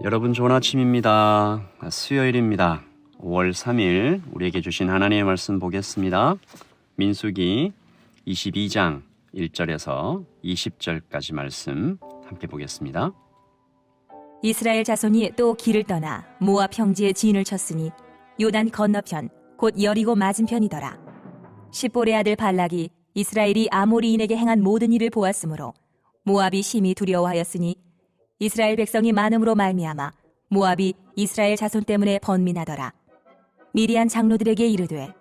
여러분 좋은 아침입니다. 수요일입니다. 5월 3일 우리에게 주신 하나님의 말씀 보겠습니다. 민수기 22장 1절에서 20절까지 말씀 함께 보겠습니다. 이스라엘 자손이 또 길을 떠나 모압 평지에 진을 쳤으니 요단 건너편 곧 여리고 맞은편이더라. 십볼의 아들 발락이 이스라엘이 아모리인에게 행한 모든 일을 보았으므로 모압이 심히 두려워하였으니 이스라엘 백성이 많음으로 말미암아 모압이 이스라엘 자손 때문에 번민하더라. 미디안 장로들에게 이르되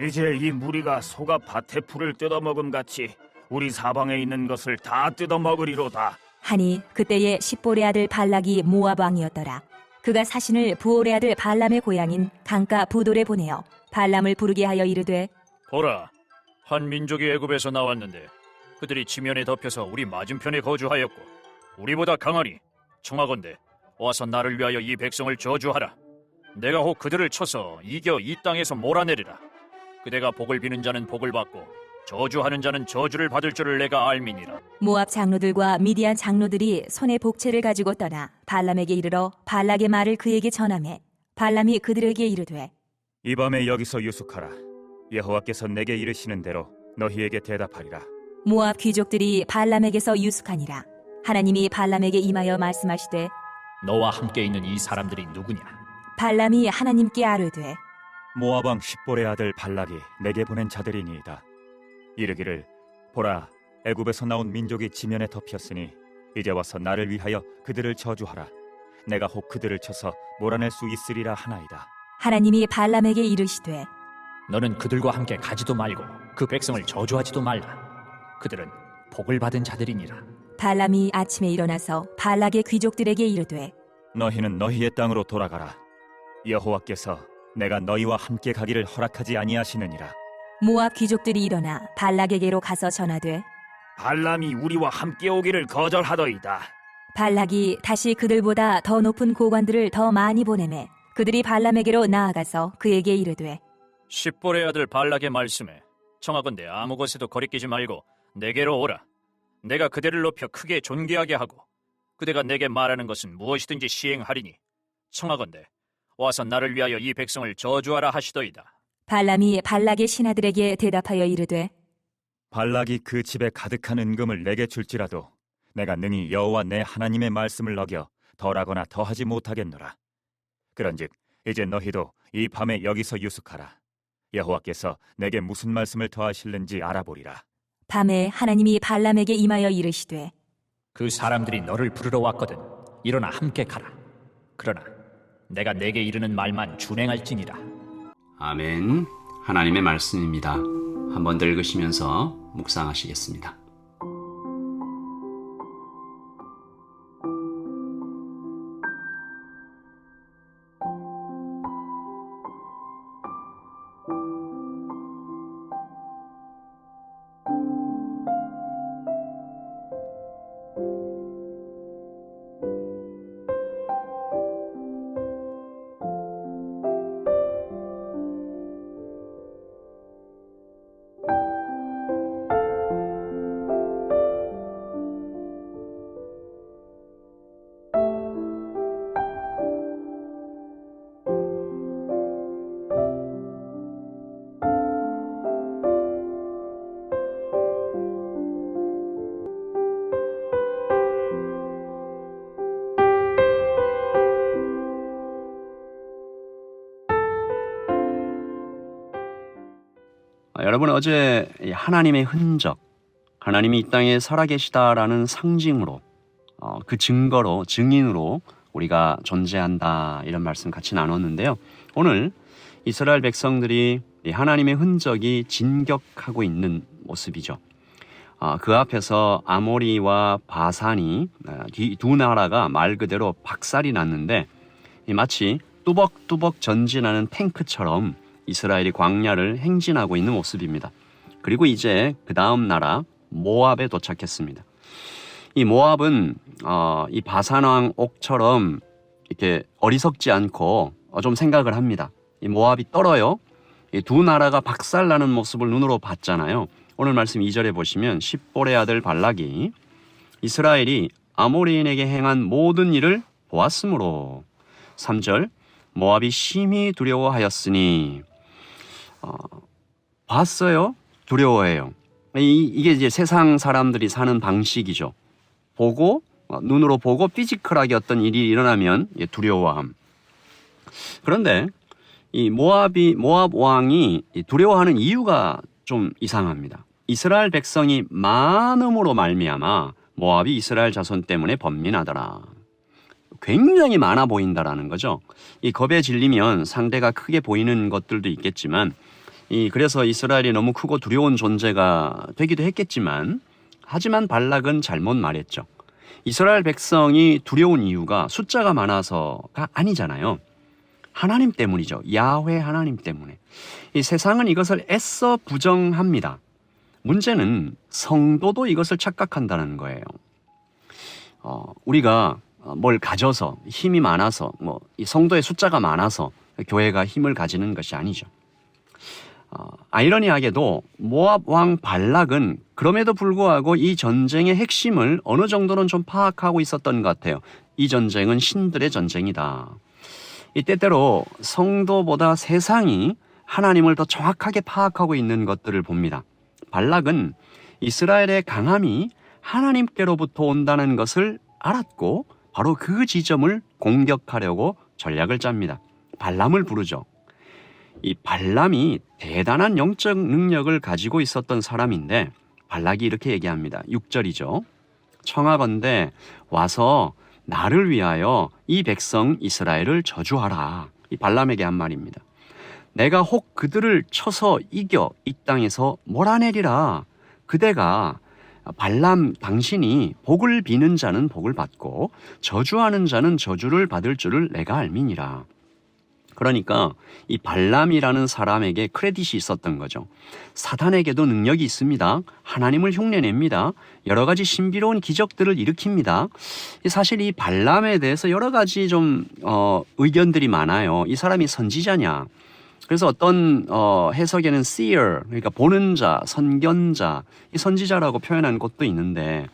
이제 이 무리가 소가 밭의 풀을 뜯어먹음 같이 우리 사방에 있는 것을 다 뜯어먹으리로다. 하니 그때에 십볼의 아들 발락이 모압 왕이었더라. 그가 사신을 부올의 아들 발람의 고향인 강가 부돌에 보내어 발람을 부르게 하여 이르되 보라, 한 민족이 애굽에서 나왔는데 그들이 지면에 덮여서 우리 맞은편에 거주하였고 우리보다 강하니 청하건대 와서 나를 위하여 이 백성을 저주하라. 내가 혹 그들을 쳐서 이겨 이 땅에서 몰아내리라. 그대가 복을 비는 자는 복을 받고 저주하는 자는 저주를 받을 줄을 내가 알미니라. 모압 장로들과 미디안 장로들이 손에 복채를 가지고 떠나 발람에게 이르러 발락의 말을 그에게 전하매 발람이 그들에게 이르되 이 밤에 여기서 유숙하라. 여호와께서 내게 이르시는 대로 너희에게 대답하리라. 모압 귀족들이 발람에게서 유숙하니라. 하나님이 발람에게 임하여 말씀하시되 너와 함께 있는 이 사람들이 누구냐? 발람이 하나님께 아뢰되 모압 왕 십볼의 아들 발락이 내게 보낸 자들이니이다. 이르기를 보라, 애굽에서 나온 민족이 지면에 덮였으니 이제 와서 나를 위하여 그들을 저주하라. 내가 혹 그들을 쳐서 몰아낼 수 있으리라 하나이다. 하나님이 발람에게 이르시되 너는 그들과 함께 가지도 말고 그 백성을 저주하지도 말라. 그들은 복을 받은 자들이니라. 발람이 아침에 일어나서 발락의 귀족들에게 이르되 너희는 너희의 땅으로 돌아가라. 여호와께서 내가 너희와 함께 가기를 허락하지 아니하시느니라. 모압 귀족들이 일어나 발락에게로 가서 전하되 발람이 우리와 함께 오기를 거절하더이다. 발락이 다시 그들보다 더 높은 고관들을 더 많이 보내매 그들이 발람에게로 나아가서 그에게 이르되 십볼의 아들 발락의 말씀에 청하건대 아무 곳에도 거리끼지 말고 내게로 오라. 내가 그대를 높여 크게 존귀하게 하고 그대가 내게 말하는 것은 무엇이든지 시행하리니 청하건대 와서 나를 위하여 이 백성을 저주하라 하시더이다. 발람이 발락의 신하들에게 대답하여 이르되 발락이 그 집에 가득한 은금을 내게 줄지라도 내가 능히 여호와 내 하나님의 말씀을 어겨 덜하거나 더하지 못하겠노라. 그런즉 이제 너희도 이 밤에 여기서 유숙하라. 여호와께서 내게 무슨 말씀을 더하실는지 알아보리라. 밤에 하나님이 발람에게 임하여 이르시되 그 사람들이 너를 부르러 왔거든. 일어나 함께 가라. 그러나 내가 내게 이르는 말만 준행할지니라. 아멘. 하나님의 말씀입니다. 한번 더 읽으시면서 묵상하시겠습니다. 여러분 어제 하나님의 흔적, 하나님이 이 땅에 살아계시다라는 상징으로 그 증거로 증인으로 우리가 존재한다 이런 말씀 같이 나눴는데요. 오늘 이스라엘 백성들이 하나님의 흔적이 진격하고 있는 모습이죠. 그 앞에서 아모리와 바산이 두 나라가 말 그대로 박살이 났는데 마치 뚜벅뚜벅 전진하는 탱크처럼 이스라엘이 광야를 행진하고 있는 모습입니다. 그리고 이제 그 다음 나라 모압에 도착했습니다. 이 모압은 이 바산왕 옥처럼 이렇게 어리석지 않고 좀 생각을 합니다. 이 모압이 떨어요. 이 두 나라가 박살나는 모습을 눈으로 봤잖아요. 오늘 말씀 2절에 보시면 십볼의 아들 발락이 이스라엘이 아모리인에게 행한 모든 일을 보았으므로. 3절 모압이 심히 두려워하였으니. 봤어요? 두려워해요. 이게 이제 세상 사람들이 사는 방식이죠. 보고 눈으로 보고 피지컬하게 어떤 일이 일어나면 두려워함. 그런데 이 모압 왕이 두려워하는 이유가 좀 이상합니다. 이스라엘 백성이 많음으로 말미암아 모압이 이스라엘 자손 때문에 번민하더라. 굉장히 많아 보인다라는 거죠. 이 겁에 질리면 상대가 크게 보이는 것들도 있겠지만 그래서 이스라엘이 너무 크고 두려운 존재가 되기도 했겠지만, 하지만 발락은 잘못 말했죠. 이스라엘 백성이 두려운 이유가 숫자가 많아서가 아니잖아요. 하나님 때문이죠. 야훼 하나님 때문에. 이 세상은 이것을 애써 부정합니다. 문제는 성도도 이것을 착각한다는 거예요. 우리가 뭘 가져서 힘이 많아서 이 성도의 숫자가 많아서 교회가 힘을 가지는 것이 아니죠. 아이러니하게도 모압 왕 발락은 그럼에도 불구하고 이 전쟁의 핵심을 어느 정도는 좀 파악하고 있었던 것 같아요. 이 전쟁은 신들의 전쟁이다. 이 때때로 성도보다 세상이 하나님을 더 정확하게 파악하고 있는 것들을 봅니다. 발락은 이스라엘의 강함이 하나님께로부터 온다는 것을 알았고 바로 그 지점을 공격하려고 전략을 짭니다. 발람을 부르죠. 이 발람이 대단한 영적 능력을 가지고 있었던 사람인데 발락이 이렇게 얘기합니다. 6절이죠. 청하건대 와서 나를 위하여 이 백성 이스라엘을 저주하라. 이 발람에게 한 말입니다. 내가 혹 그들을 쳐서 이겨 이 땅에서 몰아내리라. 그대가 발람 당신이 복을 비는 자는 복을 받고 저주하는 자는 저주를 받을 줄을 내가 알미니라. 그러니까 이 발람이라는 사람에게 크레딧이 있었던 거죠. 사탄에게도 능력이 있습니다. 하나님을 흉내냅니다. 여러 가지 신비로운 기적들을 일으킵니다. 사실 이 발람에 대해서 여러 가지 좀 의견들이 많아요. 이 사람이 선지자냐? 그래서 어떤 해석에는 seer, 그러니까 보는 자, 선견자, 이 선지자라고 표현한 곳도 있는데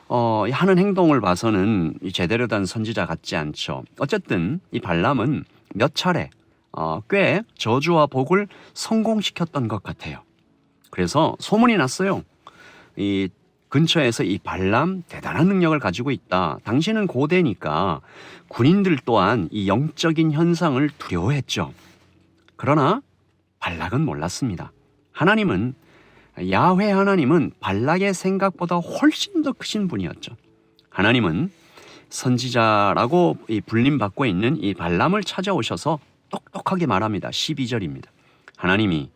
하는 행동을 봐서는 제대로 된 선지자 같지 않죠. 어쨌든 이 발람은 몇 차례 꽤 저주와 복을 성공시켰던 것 같아요. 그래서 소문이 났어요. 이 근처에서 이 발람 대단한 능력을 가지고 있다. 당신은 고대니까 군인들 또한 이 영적인 현상을 두려워했죠. 그러나 발락은 몰랐습니다. 야훼 하나님은 발락의 생각보다 훨씬 더 크신 분이었죠. 하나님은 선지자라고 불림받고 있는 이 발람을 찾아오셔서 똑똑하게 말합니다. 12절입니다. 하나님이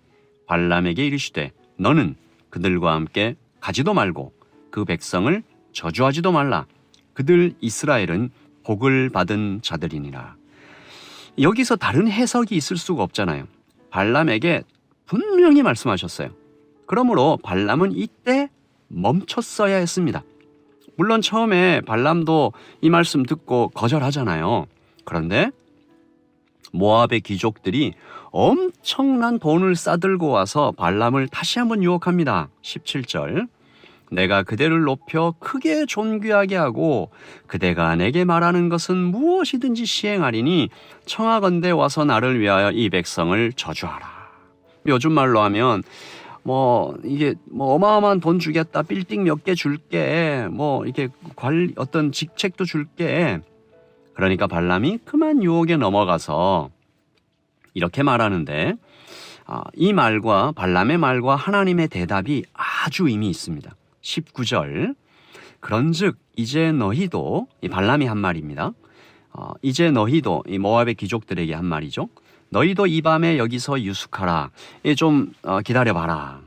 발람에게 이르시되 너는 그들과 함께 가지도 말고 그 백성을 저주하지도 말라. 그들 이스라엘은 복을 받은 자들이니라. 여기서 다른 해석이 있을 수가 없잖아요. 발람에게 분명히 말씀하셨어요. 그러므로 발람은 이때 멈췄어야 했습니다. 물론 처음에 발람도 이 말씀 듣고 거절하잖아요. 그런데 모압의 귀족들이 엄청난 돈을 싸들고 와서 발람을 다시 한번 유혹합니다. 17절 내가 그대를 높여 크게 존귀하게 하고 그대가 내게 말하는 것은 무엇이든지 시행하리니 청하건대 와서 나를 위하여 이 백성을 저주하라. 요즘 말로 하면 이게 어마어마한 돈 주겠다, 빌딩 몇 개 줄게, 이렇게 어떤 직책도 줄게. 그러니까 발람이 그만 유혹에 넘어가서 이렇게 말하는데 이 말과 발람의 말과 하나님의 대답이 아주 의미 있습니다. 19절 그런즉 이제 너희도 이 발람이 한 말입니다. 이제 너희도 이 모압의 귀족들에게 한 말이죠. 너희도 이 밤에 여기서 유숙하라. 좀 기다려봐라.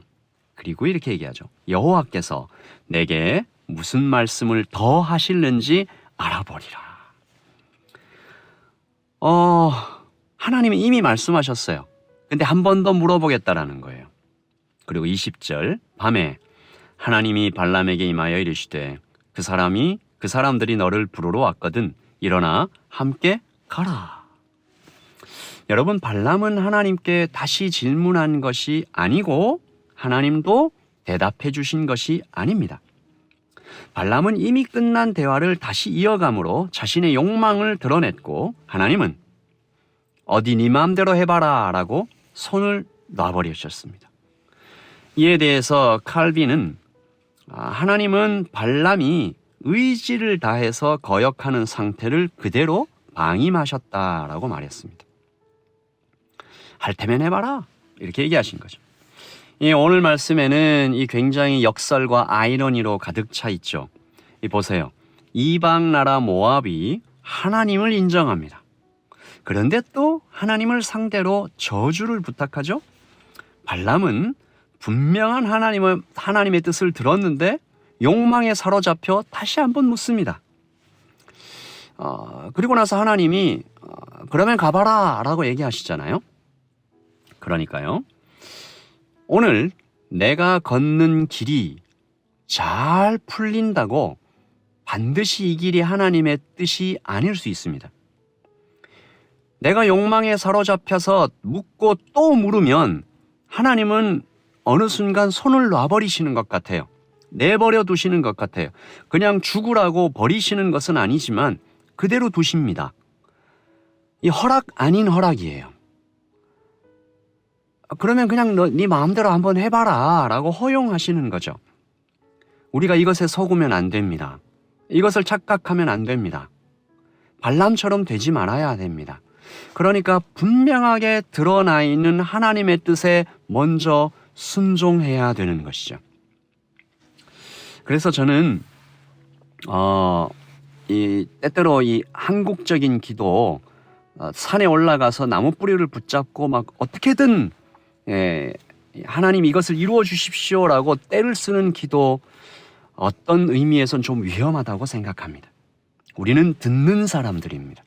그리고 이렇게 얘기하죠. 여호와께서 내게 무슨 말씀을 더 하실는지 알아보리라. 하나님이 이미 말씀하셨어요. 근데 한 번 더 물어보겠다라는 거예요. 그리고 20절 밤에 하나님이 발람에게 임하여 이르시되 그 사람들이 너를 부르러 왔거든. 일어나 함께 가라. 여러분, 발람은 하나님께 다시 질문한 것이 아니고 하나님도 대답해 주신 것이 아닙니다. 발람은 이미 끝난 대화를 다시 이어감으로 자신의 욕망을 드러냈고 하나님은 어디 네 마음대로 해봐라 라고 손을 놔버리셨습니다. 이에 대해서 칼빈은 하나님은 발람이 의지를 다해서 거역하는 상태를 그대로 방임하셨다라고 말했습니다. 할 테면 해봐라 이렇게 얘기하신 거죠. 오늘 말씀에는 이 굉장히 역설과 아이러니로 가득 차 있죠. 보세요. 이방 나라 모압이 하나님을 인정합니다. 그런데 또 하나님을 상대로 저주를 부탁하죠. 발람은 분명한 하나님의 뜻을 들었는데 욕망에 사로잡혀 다시 한번 묻습니다. 그리고 나서 하나님이 그러면 가봐라 라고 얘기하시잖아요. 그러니까요. 오늘 내가 걷는 길이 잘 풀린다고 반드시 이 길이 하나님의 뜻이 아닐 수 있습니다. 내가 욕망에 사로잡혀서 묻고 또 물으면 하나님은 어느 순간 손을 놔버리시는 것 같아요. 내버려 두시는 것 같아요. 그냥 죽으라고 버리시는 것은 아니지만 그대로 두십니다. 이 허락 아닌 허락이에요. 그러면 그냥 네 마음대로 한번 해봐라 라고 허용하시는 거죠. 우리가 이것에 속으면 안 됩니다. 이것을 착각하면 안 됩니다. 발람처럼 되지 말아야 됩니다. 그러니까 분명하게 드러나 있는 하나님의 뜻에 먼저 순종해야 되는 것이죠. 그래서 저는 때때로 이 한국적인 기도, 산에 올라가서 나무 뿌리를 붙잡고 막 어떻게든 하나님 이것을 이루어 주십시오라고 때를 쓰는 기도, 어떤 의미에선 좀 위험하다고 생각합니다. 우리는 듣는 사람들입니다.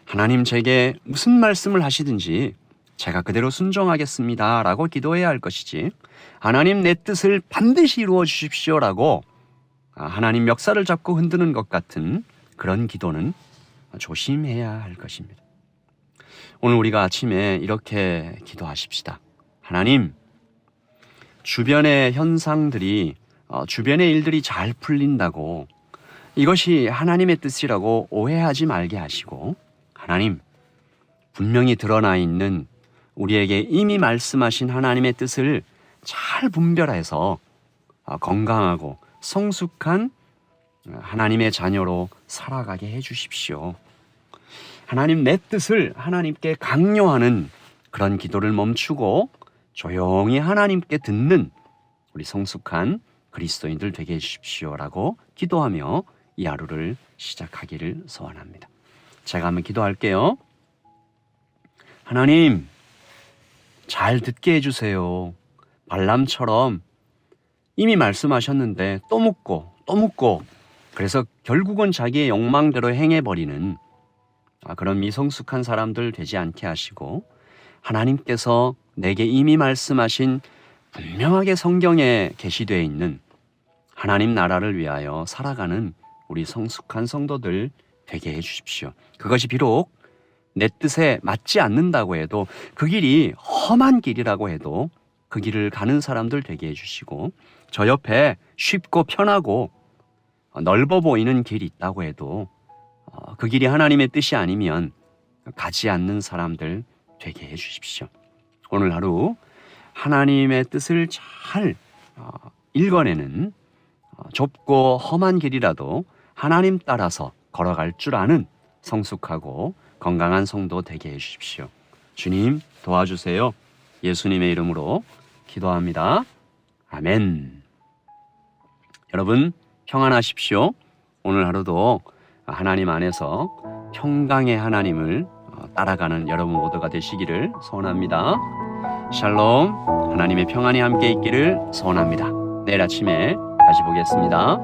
하나님 제게 무슨 말씀을 하시든지 제가 그대로 순종하겠습니다 라고 기도해야 할 것이지, 하나님 내 뜻을 반드시 이루어 주십시오라고 하나님 멱살을 잡고 흔드는 것 같은 그런 기도는 조심해야 할 것입니다. 오늘 우리가 아침에 이렇게 기도하십시다. 하나님, 주변의 현상들이, 주변의 일들이 잘 풀린다고 이것이 하나님의 뜻이라고 오해하지 말게 하시고, 하나님, 분명히 드러나 있는 우리에게 이미 말씀하신 하나님의 뜻을 잘 분별해서 건강하고 성숙한 하나님의 자녀로 살아가게 해주십시오. 하나님 내 뜻을 하나님께 강요하는 그런 기도를 멈추고 조용히 하나님께 듣는 우리 성숙한 그리스도인들 되게 해주십시오라고 기도하며 이 하루를 시작하기를 소원합니다. 제가 한번 기도할게요. 하나님, 잘 듣게 해주세요. 발람처럼 이미 말씀하셨는데 또 묻고 그래서 결국은 자기의 욕망대로 행해버리는 그런 미성숙한 사람들 되지 않게 하시고, 하나님께서 내게 이미 말씀하신 분명하게 성경에 게시되어 있는 하나님 나라를 위하여 살아가는 우리 성숙한 성도들 되게 해주십시오. 그것이 비록 내 뜻에 맞지 않는다고 해도, 그 길이 험한 길이라고 해도 그 길을 가는 사람들 되게 해주시고, 저 옆에 쉽고 편하고 넓어 보이는 길이 있다고 해도 그 길이 하나님의 뜻이 아니면 가지 않는 사람들 되게 해주십시오. 오늘 하루 하나님의 뜻을 잘 읽어내는, 좁고 험한 길이라도 하나님 따라서 걸어갈 줄 아는 성숙하고 건강한 성도 되게 해주십시오. 주님 도와주세요. 예수님의 이름으로 기도합니다. 아멘. 여러분 평안하십시오. 오늘 하루도 하나님 안에서 평강의 하나님을 따라가는 여러분 모두가 되시기를 소원합니다. 샬롬, 하나님의 평안이 함께 있기를 소원합니다. 내일 아침에 다시 보겠습니다.